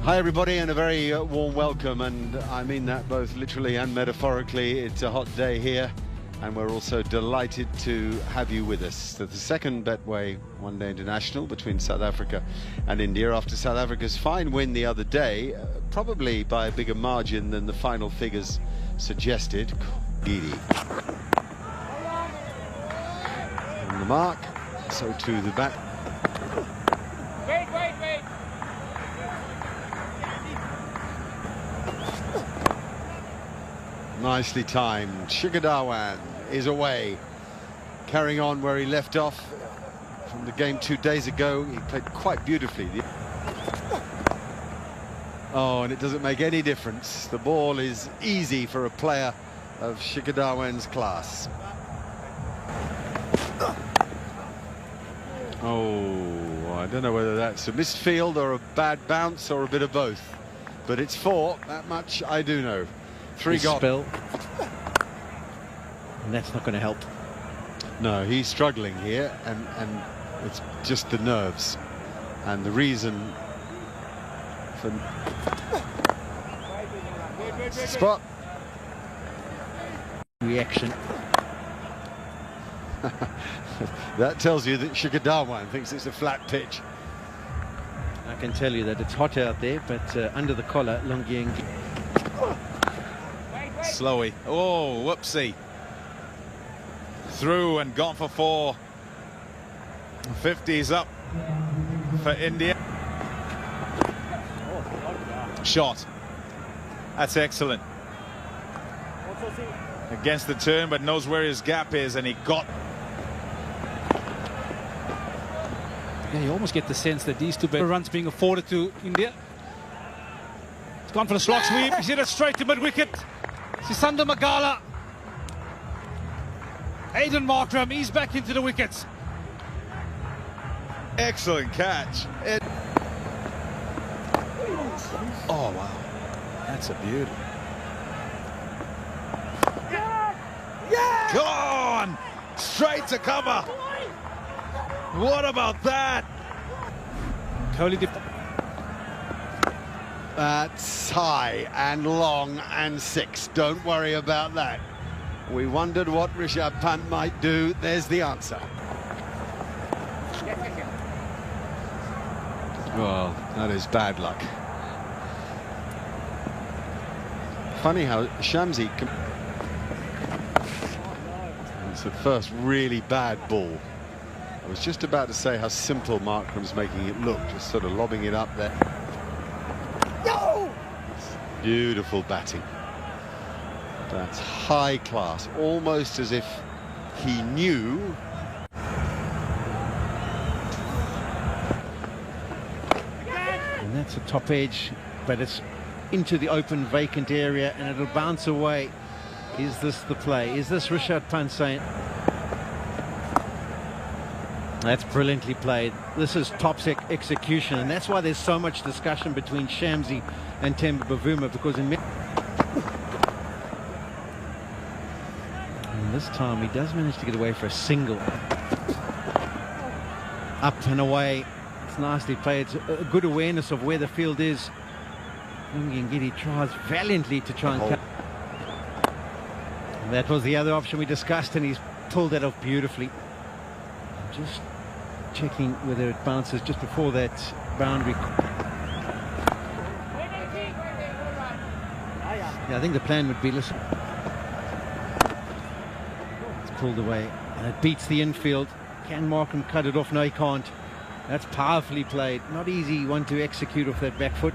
Hi everybody, and a very warm welcome, and I mean that both literally and metaphorically. It's a hot day here, and we're also delighted to have you with us. The second Betway one-day international between South Africa and India after South Africa's fine win the other day, probably by a bigger margin than the final figures suggested. Gidi on the mark, so too the back. Wait. Nicely timed. Shikhar Dhawan is away, carrying on where he left off from the game 2 days ago. He played quite beautifully. Oh, and it doesn't make any difference. The ball is easy for a player of Shikhar Dhawan's class. Oh, I don't know whether that's a missed field or a bad bounce or a bit of both, but it's 4, that much I do know. 3 gone. Spill. And that's not going to help. No, he's struggling here, and it's just the nerves and the reason for spot Reaction. that tells you that Shikhar Dhawan thinks it's a flat pitch. I can tell you that it's hot out there, but under the collar, Longyeng. Slowy. Oh, whoopsie. Through and gone for 4. 50's up for India. Shot. That's excellent. Against the turn, but knows where his gap is, and he got. Yeah, you almost get the sense that these two runs being afforded to India. It's gone for the slot sweep. He's hit it straight to mid-wicket. Sisanda Magala. Aiden Markram, he's back into the wickets. Excellent catch. Oh, wow. That's a beauty. Gone! Straight to cover. What about that? Kohli did. That's high and long and 6. Don't worry about that. We wondered what Rishabh Pant might do. There's the answer. Well, that is bad luck. Funny how Shamsi it's the first really bad ball. I was just about to say how simple Markram's making it look, just sort of lobbing it up there. Beautiful batting. That's high class, almost as if he knew. And that's a top edge, but it's into the open vacant area, and it'll bounce away. Is this the play? Is this Rishabh Pant saying? That's brilliantly played. This is top execution, and that's why there's so much discussion between Shamsi and Temba Bavuma, because in and this time he does manage to get away for a single. Up and away. It's nicely played. It's a good awareness of where the field is. Gidi tries valiantly to try and cut. And that was the other option we discussed, and he's pulled that off beautifully. Just checking whether it bounces just before that boundary. Yeah, I think the plan would be, listen, it's pulled away and it beats the infield. Can Markham cut it off? No, he can't. That's powerfully played. Not easy one to execute off that back foot.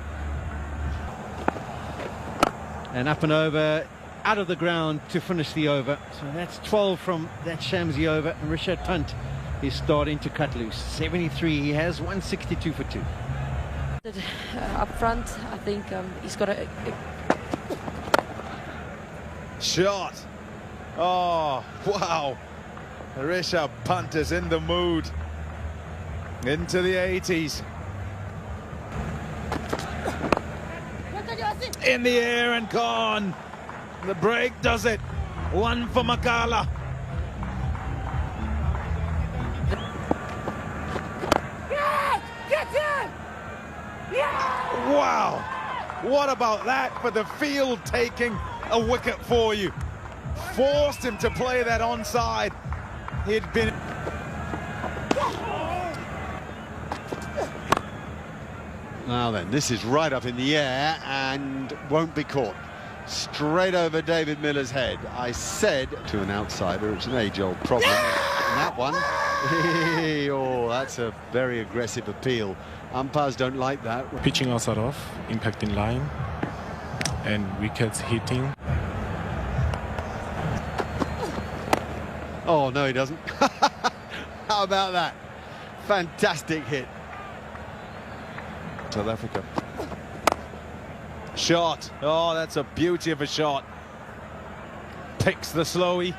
And up and over, out of the ground to finish the over. So that's 12 from that Shamsi over, and Rishabh Pant is starting to cut loose. 73, he has 162 for 2. Up front, I think he's got a Shot. Oh, wow. Rishabh Pant is in the mood. Into the 80s. In the air and gone. The break does it. 1 for Magala. Wow! What about that for the field taking a wicket for you? Forced him to play that onside. He'd been... Now then, this is right up in the air and won't be caught. Straight over David Miller's head. I said to an outsider, it's an age-old problem. And that one, oh, that's a very aggressive appeal. Umpires don't like that. Pitching outside off, impacting line, and wickets hitting. Oh, no, he doesn't. How about that? Fantastic hit. South Africa. Shot. Oh, that's a beauty of a shot. Picks the slowie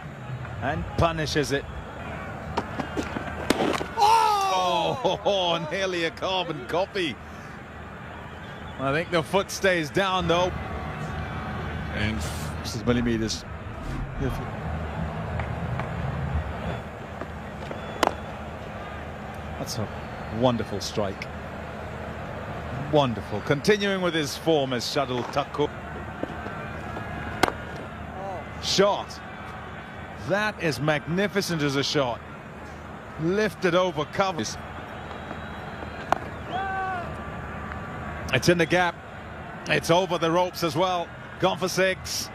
and punishes it. Oh, nearly a carbon copy. I think the foot stays down though. And 6 millimeters. That's a wonderful strike. Wonderful. Continuing with his form as Shuttle Tucker. Shot. That is magnificent as a shot. Lifted over covers. It's in the gap. It's over the ropes as well. Gone for 6.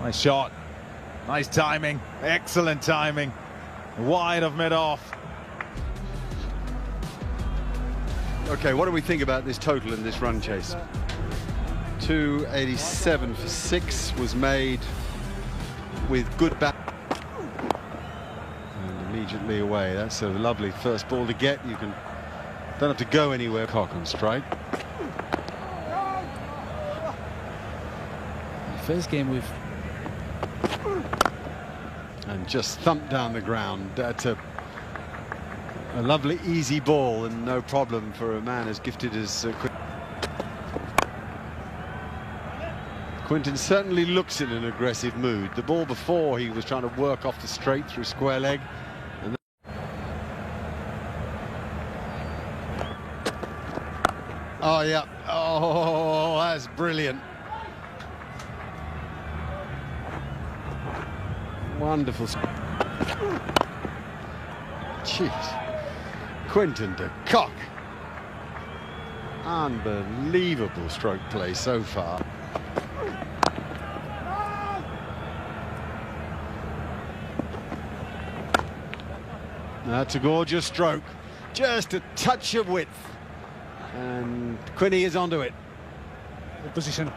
Nice shot. Nice timing. Excellent timing. Wide of mid-off. Okay, what do we think about this total in this run chase? 287 for 6 was made with good bat. And immediately away. That's a lovely first ball to get. You don't have to go anywhere. Cock on strike. First game we've... And just thumped down the ground. That's a lovely easy ball and no problem for a man as gifted as Quinton certainly looks in an aggressive mood. The ball before, he was trying to work off the straight through square leg. And oh yeah, oh, that's brilliant. Wonderful. Jeez. Quinton de Kock. Unbelievable stroke play so far. That's a gorgeous stroke. Just a touch of width. And Quinny is onto it. Good position.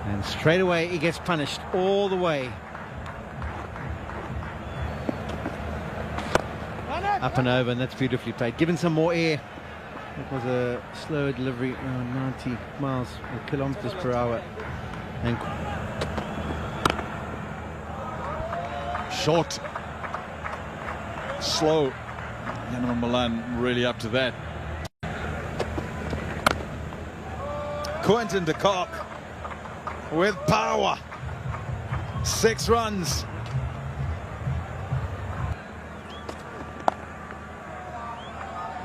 And straight away he gets punished all the way. Up and over, and that's beautifully played. Given some more air. It was a slow delivery, 90 miles or kilometers per hour. And Short. Slow. Yanniman Milan really up to that. Quinton de Kock with power. 6 runs.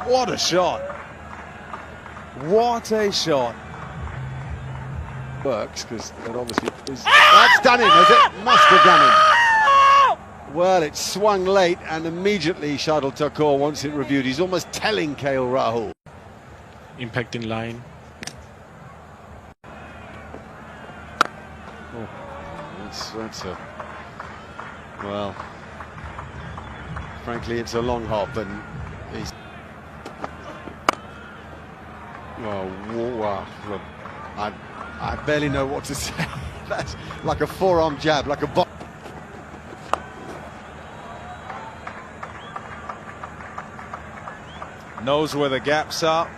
What a shot. What a shot. Works, because that obviously is... That's done him, has it? Must have done him. Well, it swung late, and immediately Shardul Thakur wants it reviewed. He's almost telling KL Rahul. impacting line. Oh, that's a... Well, frankly, it's a long hop, and he's... Oh, wow. Look, I barely know what to say. That's like a forearm jab, like a box. Knows where the gaps are,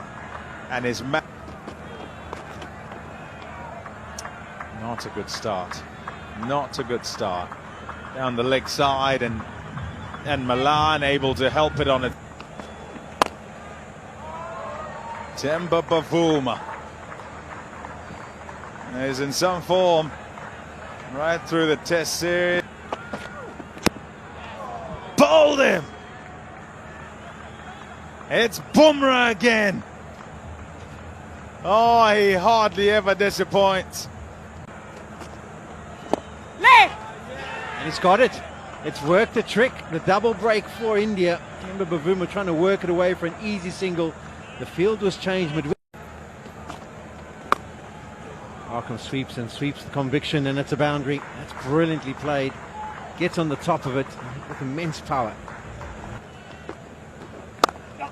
and is not a good start. Not a good start. Down the leg side, and Milan able to help it on it. Temba Bavuma is in some form. Right through the test series. Bowled him! It's Bumrah again. Oh, he hardly ever disappoints. And he's got it. It's worked the trick. The double break for India. Remember, Bavuma trying to work it away for an easy single. The field was changed midway. Markham sweeps and sweeps the conviction, and it's a boundary. That's brilliantly played. Gets on the top of it with immense power. Yeah,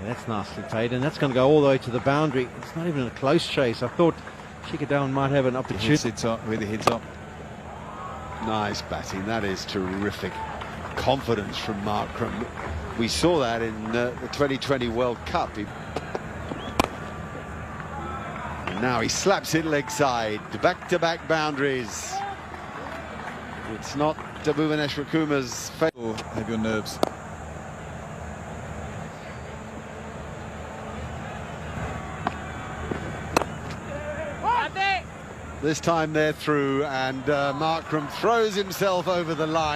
that's nicely played, and that's going to go all the way to the boundary. It's not even a close chase. I thought Shikadawan might have an opportunity. With the hits up. Nice batting. That is terrific. Confidence from Markram. We saw that in the 2020 World Cup. And now he slaps it leg side. Back-to-back boundaries. It's not Bhuvaneswar Kumar's fate. Have your nerves. This time they're through, and Markram throws himself over the line.